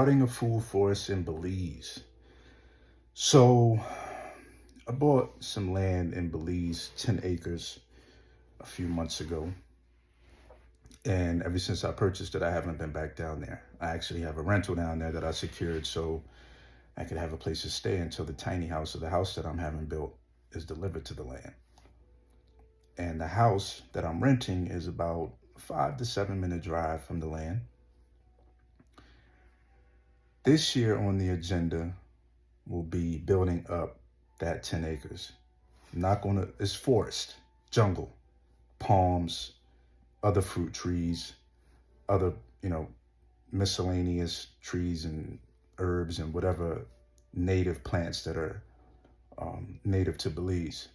starting a food forest in Belize. So I bought some land in Belize, 10 acres, a few months ago. And ever since I purchased it, I haven't been back down there. I actually have a rental down there that I secured so I could have a place to stay until the tiny house or the house that I'm having built is delivered to the land. And the house that I'm renting is about 5 to 7 minute drive from the land. This year on the agenda will be building up that 10 acres. It's forest, jungle, palms, other fruit trees, other, miscellaneous trees and herbs and whatever native plants that are native to Belize.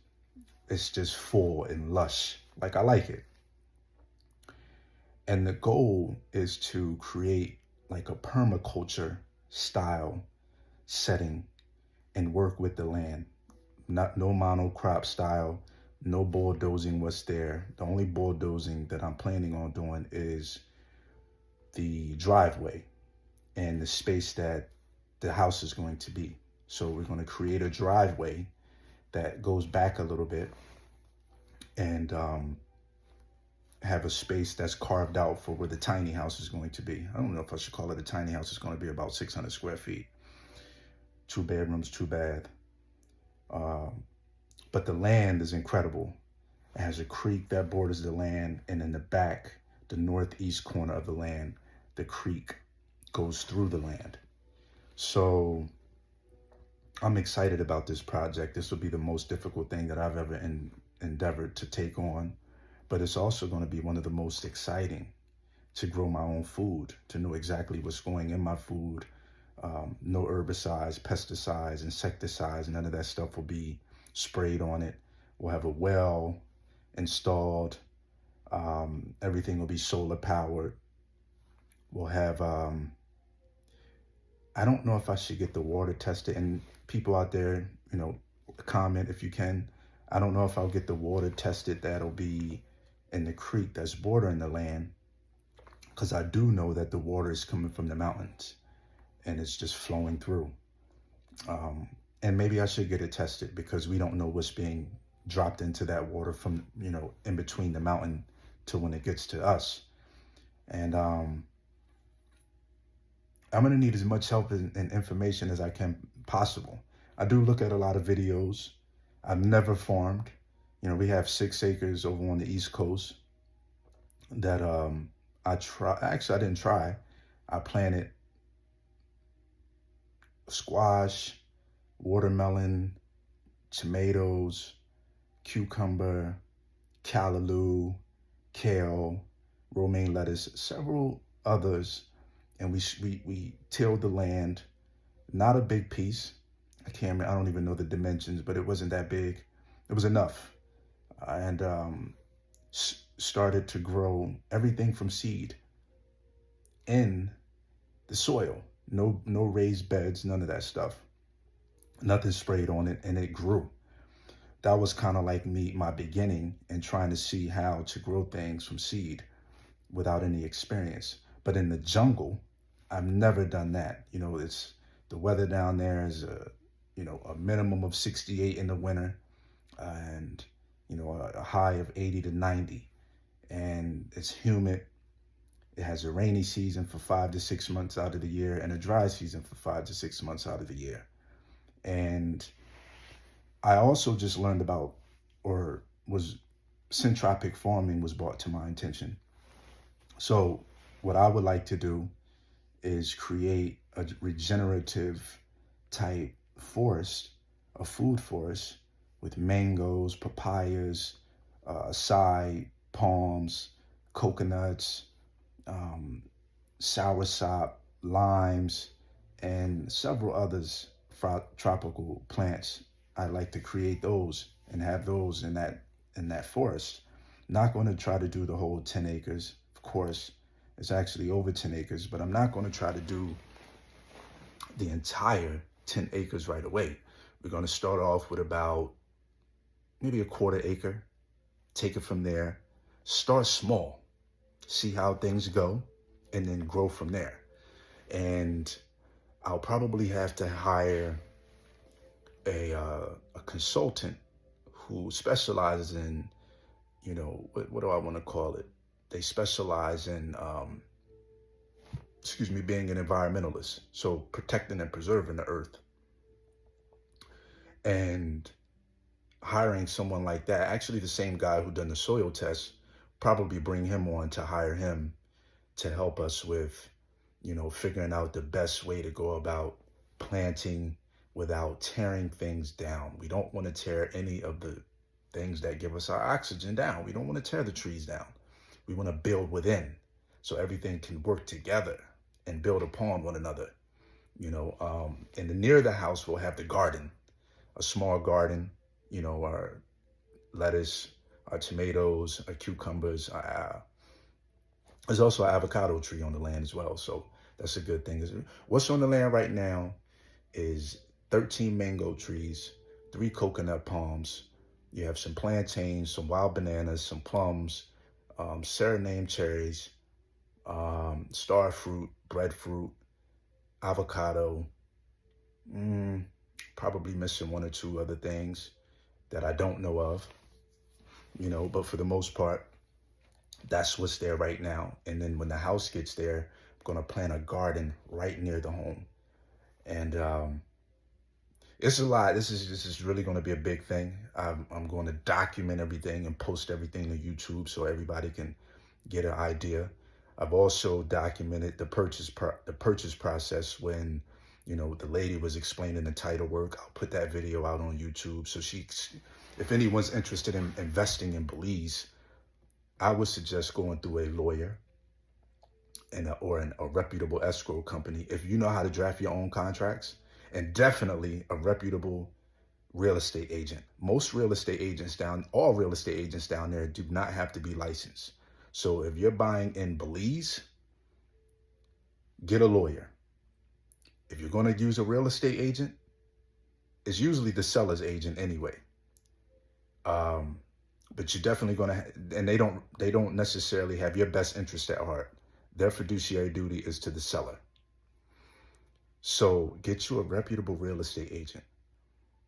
It's just full and lush. Like, I like it. And the goal is to create like a permaculture style setting and work with the land. No monocrop style, no bulldozing what's there. The only bulldozing that I'm planning on doing is the driveway and the space that the house is going to be. So we're going to create a driveway that goes back a little bit and have a space that's carved out for where the tiny house is going to be. I don't know if I should call it a tiny house. It's going to be about 600 square feet. 2 bedrooms, 2 bath. But the land is incredible. It has a creek that borders the land, and in the back, the northeast corner of the land, the creek goes through the land. So I'm excited about this project. This will be the most difficult thing that I've ever endeavored to take on, but it's also going to be one of the most exciting to grow my own food, to know exactly what's going in my food. No herbicides, pesticides, insecticides, none of that stuff will be sprayed on it. We'll have a well installed. Everything will be solar powered. We'll have, I don't know if I should get the water tested, and people out there, comment if you can. I don't know if I'll get the water tested that'll be in the creek that's bordering the land, because I do know that the water is coming from the mountains and it's just flowing through. And maybe I should get it tested, because we don't know what's being dropped into that water from, in between the mountain to when it gets to us. And I'm gonna need as much help and information as I can possible. I do look at a lot of videos. I've never farmed. We have 6 acres over on the East Coast that I didn't try. I planted squash, watermelon, tomatoes, cucumber, callaloo, kale, romaine lettuce, several others. And we tilled the land, not a big piece. I don't even know the dimensions, but it wasn't that big. It was enough. And started to grow everything from seed in the soil. No raised beds, none of that stuff. Nothing sprayed on it, and it grew. That was kind of like my beginning and trying to see how to grow things from seed without any experience. But in the jungle, I've never done that. It's the weather down there is a minimum of 68 in the winter, and a high of 80 to 90, and it's humid. It has a rainy season for 5 to 6 months out of the year and a dry season for 5 to 6 months out of the year. And I also just learned about, syntropic farming was brought to my attention. So what I would like to do is create a regenerative type forest, a food forest with mangoes, papayas, acai, palms, coconuts, soursop, limes, and several others, tropical plants. I'd like to create those and have those in that forest. Not going to try to do the whole 10 acres. Of course, it's actually over 10 acres, but I'm not going to try to do the entire 10 acres right away. We're going to start off with about maybe a quarter acre, take it from there, start small, see how things go, and then grow from there. And I'll probably have to hire a consultant who specializes in, what do I want to call it? They specialize in, being an environmentalist. So protecting and preserving the earth. And hiring someone like that, actually the same guy who done the soil test, probably bring him on to hire him to help us with, figuring out the best way to go about planting without tearing things down. We don't want to tear any of the things that give us our oxygen down. We don't want to tear the trees down. We want to build within so everything can work together and build upon one another. And near the house, we'll have the garden, a small garden, our lettuce, our tomatoes, our cucumbers. There's also an avocado tree on the land as well. So that's a good thing. What's on the land right now is 13 mango trees, 3 coconut palms. You have some plantains, some wild bananas, some plums, Suriname cherries, star fruit, breadfruit, avocado. Probably missing 1 or 2 other things that I don't know of, but for the most part, that's what's there right now. And then when the house gets there, I'm going to plant a garden right near the home. And it's a lot. This is really going to be a big thing. I'm going to document everything and post everything to YouTube so everybody can get an idea. I've also documented the purchase process when, the lady was explaining the title work. I'll put that video out on YouTube. So if anyone's interested in investing in Belize, I would suggest going through a lawyer or a reputable escrow company if you know how to draft your own contracts, and definitely a reputable real estate agent. All real estate agents down there do not have to be licensed. So if you're buying in Belize, get a lawyer. If you're going to use a real estate agent, it's usually the seller's agent anyway. But you're definitely going to, and they don't necessarily have your best interest at heart. Their fiduciary duty is to the seller. So get you a reputable real estate agent,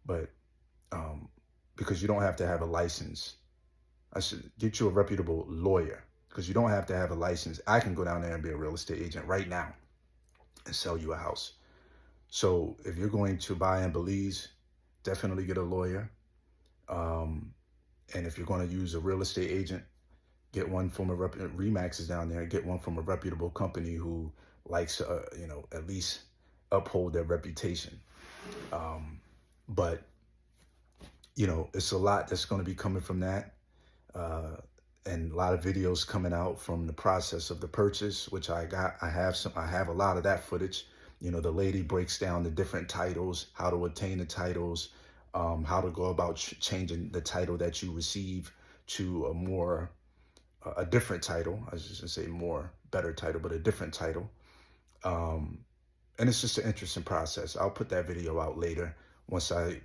but because you don't have to have a license. I should get you a reputable lawyer because you don't have to have a license. I can go down there and be a real estate agent right now and sell you a house. So if you're going to buy in Belize, definitely get a lawyer. And if you're going to use a real estate agent, get one from Remax is down there. Get one from a reputable company who likes to, at least uphold their reputation. But it's a lot that's going to be coming from that, and a lot of videos coming out from the process of the purchase, which I have a lot of that footage. The lady breaks down the different titles, how to obtain the titles, how to go about changing the title that you receive to a different title. I was just gonna say better title, but a different title. And it's just an interesting process. I'll put that video out later once I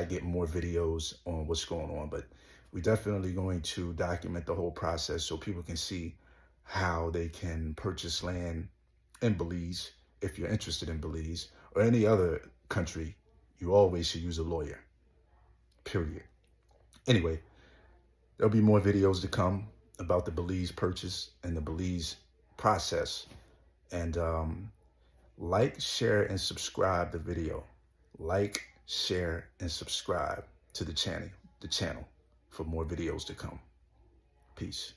get more videos on what's going on. But we're definitely going to document the whole process so people can see how they can purchase land in Belize. If you're interested in Belize or any other country, you always should use a lawyer, period. Anyway, there'll be more videos to come about the Belize purchase and the Belize process. And like, share, and subscribe the video. Like, share, and subscribe to the channel for more videos to come. Peace.